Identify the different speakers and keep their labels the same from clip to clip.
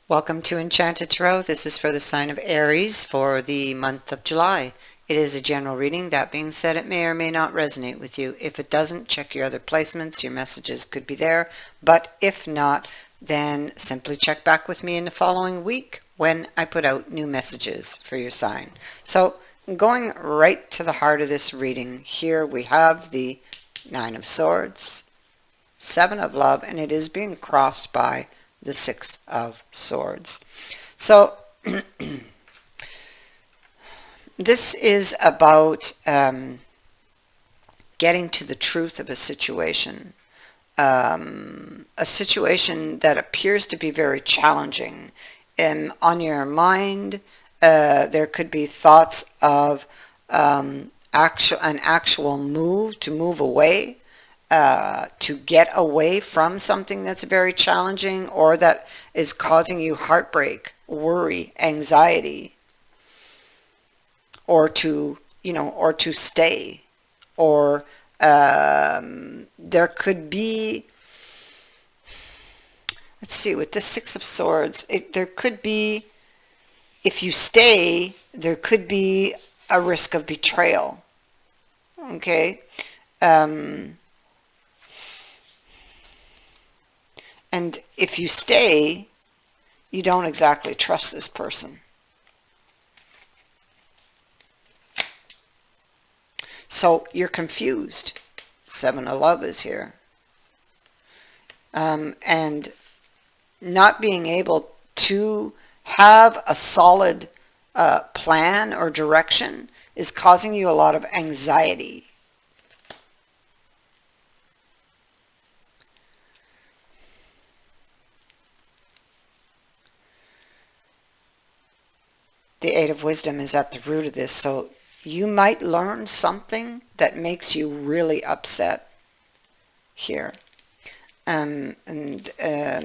Speaker 1: Welcome to Enchanted Tarot. This is for the sign of Aries for the month of July. It is a general reading. That being said, it may or may not resonate with you. If it doesn't, check your other placements. Your messages could be there. But if not, then simply check back with me in the following week when I put out new messages for your sign. So going right to the heart of this reading, here we have the Nine of Swords, Seven of Love, and it is being crossed by the Six of Swords. So this is about getting to the truth of a situation that appears to be very challenging. On your mind, there could be thoughts of an actual move, to move away, to get away from something that's very challenging or that is causing you heartbreak, worry, anxiety, or to stay, or there could be, let's see, with the Six of Swords, there could be, if you stay, there could be a risk of betrayal. Okay. And if you stay, you don't exactly trust this person. So you're confused. Seven of Love is here. And not being able to have a solid plan or direction is causing you a lot of anxiety. The Eight of Wisdom is at the root of this, so you might learn something that makes you really upset here. And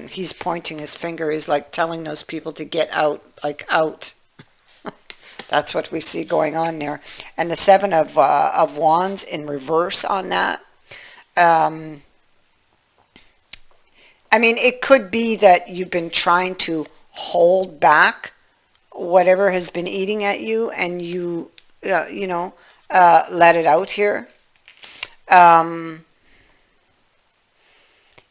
Speaker 1: he's pointing his finger. He's like telling those people to get out, like out. That's what we see going on there. And the Seven of Wands in reverse on that. I mean, it could be that you've been trying to hold back whatever has been eating at you, and you let it out here.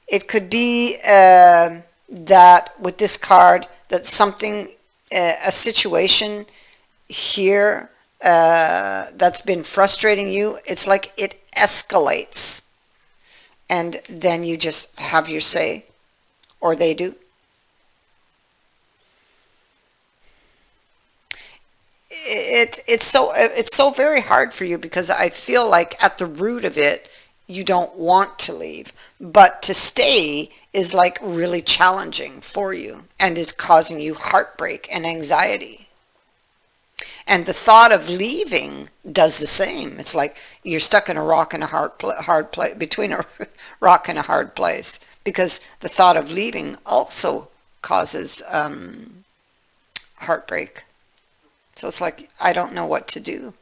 Speaker 1: It could be that with this card, that something, a situation here that's been frustrating you, it's like it escalates, and then you just have your say, or they do. It's so very hard for you, because I feel like at the root of it, you don't want to leave, but to stay is like really challenging for you and is causing you heartbreak and anxiety. And the thought of leaving does the same. It's like you're stuck in a rock and a hard place, between a rock and a hard place, because the thought of leaving also causes heartbreak. So it's like, I don't know what to do.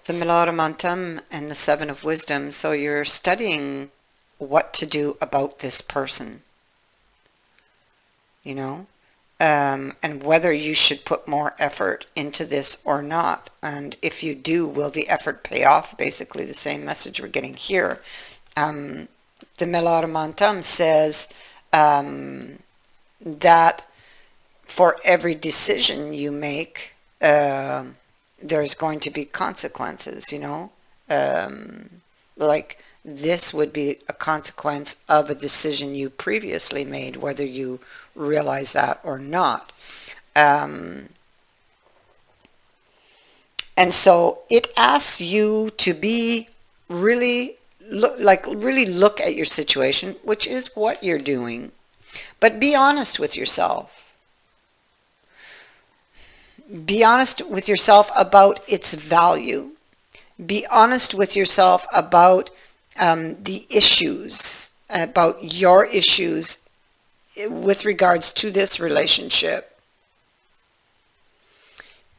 Speaker 1: The Melodimantum and the Seven of Wisdom. So you're studying what to do about this person, and whether you should put more effort into this or not. And if you do, will the effort pay off? Basically the same message we're getting here. The Melodimantum says that for every decision you make, there's going to be consequences, like this would be a consequence of a decision you previously made, whether you realize that or not. And so it asks you to be really look at your situation, which is what you're doing, but be honest with yourself. Be honest with yourself about its value. Be honest with yourself about the issues, about your issues with regards to this relationship.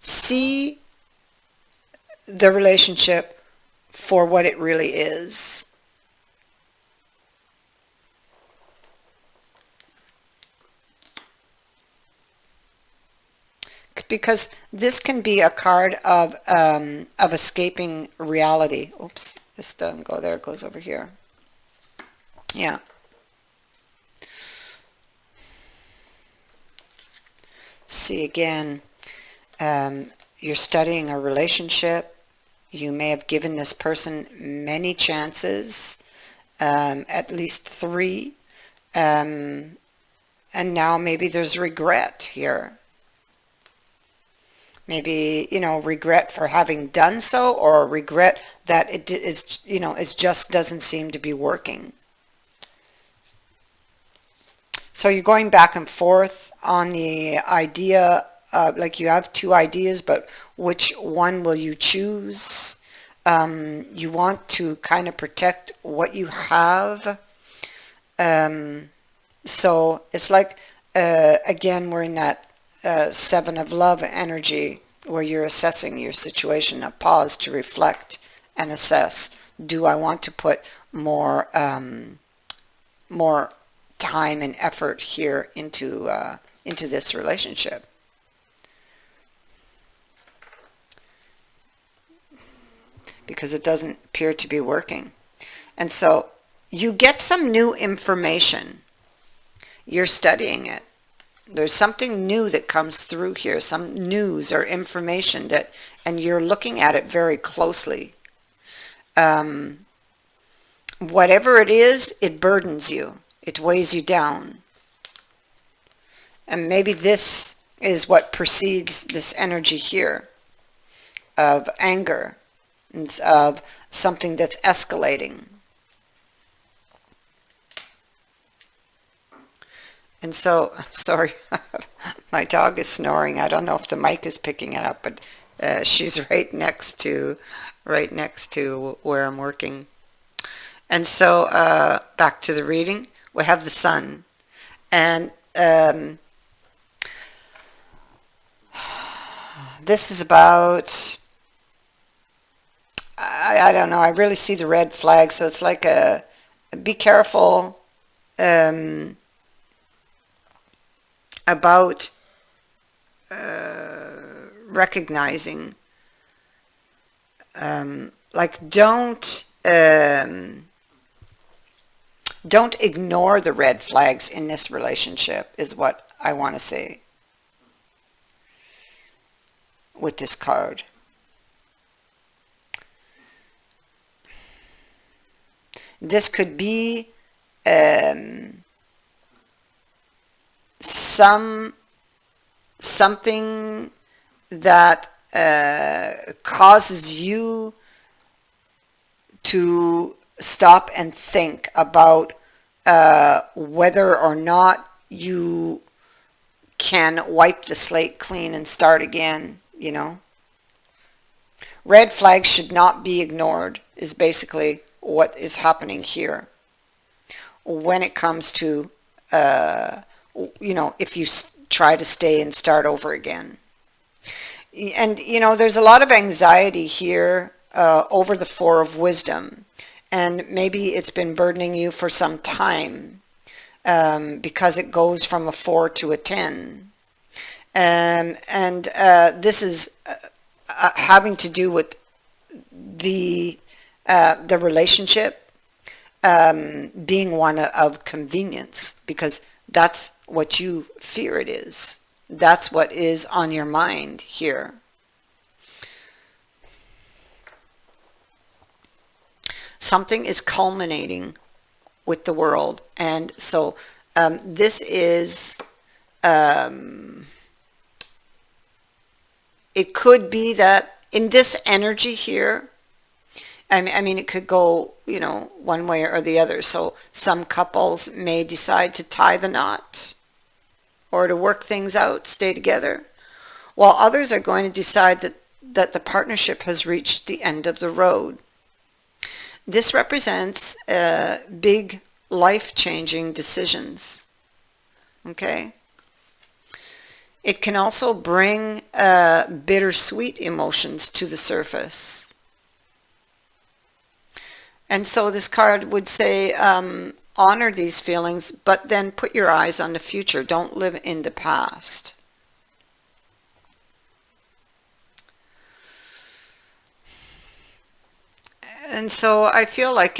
Speaker 1: See the relationship for what it really is. Because this can be a card of escaping reality. Oops, this doesn't go there, it goes over here. Yeah. See again, you're studying a relationship. You may have given this person many chances, at least 3, and now maybe there's regret here. Maybe, regret for having done so, or regret that it is, it just doesn't seem to be working. So you're going back and forth on the idea, like you have 2 ideas, but which one will you choose? You want to kind of protect what you have. So it's like, again, we're in that 7 of love energy where you're assessing your situation, a pause to reflect and assess. Do I want to put more time and effort here into this relationship? Because it doesn't appear to be working. And so you get some new information. You're studying it. There's something new that comes through here, some news or information and you're looking at it very closely. Whatever it is, it burdens you. It weighs you down. And maybe this is what precedes this energy here of anger, of something that's escalating. And so, sorry, my dog is snoring. I don't know if the mic is picking it up, but she's right next to where I'm working. And so, back to the reading, we have the sun. And this is about, I don't know, I really see the red flag, so it's like be careful about recognizing, like don't ignore the red flags in this relationship, is what I want to say with this card. This could be something that causes you to stop and think about whether or not you can wipe the slate clean and start again, Red flags should not be ignored, is basically what is happening here when it comes to if you try to stay and start over again. And there's a lot of anxiety here over the 4 of wisdom, and maybe it's been burdening you for some time because it goes from a 4 to a 10, and this is having to do with the relationship being one of convenience, because that's what you fear it is. That's what is on your mind here. Something is culminating with the world, and so this is it could be that in this energy here, I mean, it could go, one way or the other. So some couples may decide to tie the knot or to work things out, stay together, while others are going to decide that the partnership has reached the end of the road. This represents big life-changing decisions. Okay? It can also bring bittersweet emotions to the surface. And so this card would say, honor these feelings, but then put your eyes on the future. Don't live in the past. And so I feel like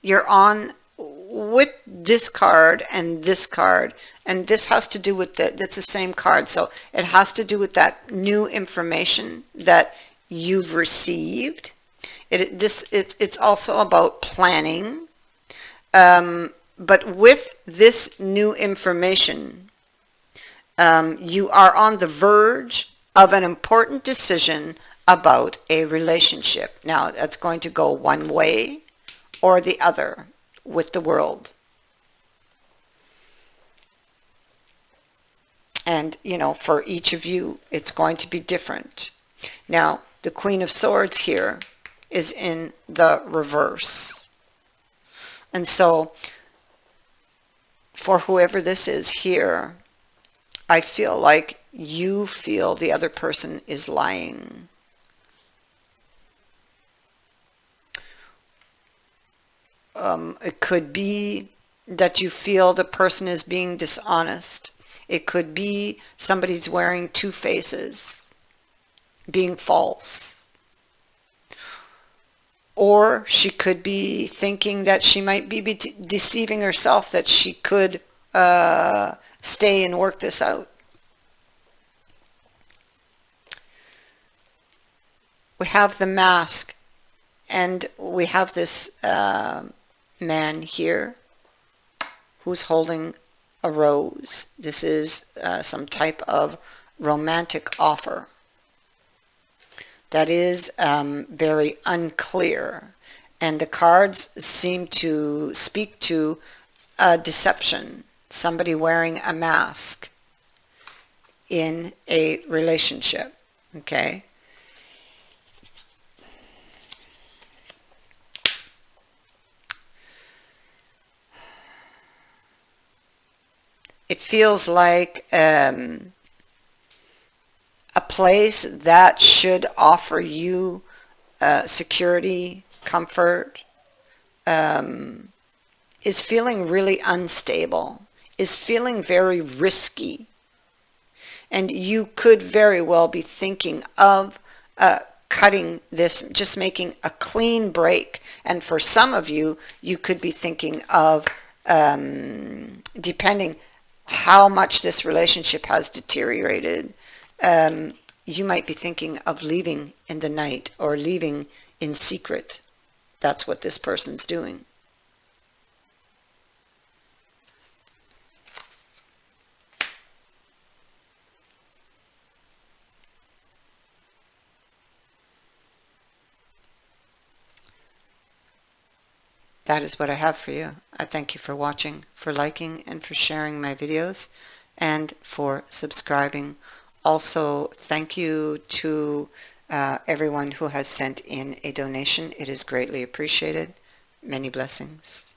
Speaker 1: you're on with this card and this card, and this has to do with that's the same card, so it has to do with that new information that you've received. It's also about planning, but with this new information, you are on the verge of an important decision about a relationship. Now, that's going to go one way or the other with the world. And, you know, for each of you, it's going to be different. Now, the Queen of Swords here is in the reverse. And so, for whoever this is here, I feel like you feel the other person is lying. It could be that you feel the person is being dishonest. It could be somebody's wearing two faces, being false. Or she could be thinking that she might be deceiving herself, that she could stay and work this out. We have the mask, and we have this man here who's holding a rose. This is some type of romantic offer that is very unclear, and the cards seem to speak to a deception, somebody wearing a mask in a relationship. Okay. It feels like a place that should offer you security, comfort, is feeling really unstable, is feeling very risky. And you could very well be thinking of cutting this, just making a clean break. And for some of you, you could be thinking of, depending how much this relationship has deteriorated, you might be thinking of leaving in the night or leaving in secret. That's what this person's doing. That is what I have for you. I thank you for watching, for liking, and for sharing my videos, and for subscribing. Also, thank you to everyone who has sent in a donation. It is greatly appreciated. Many blessings.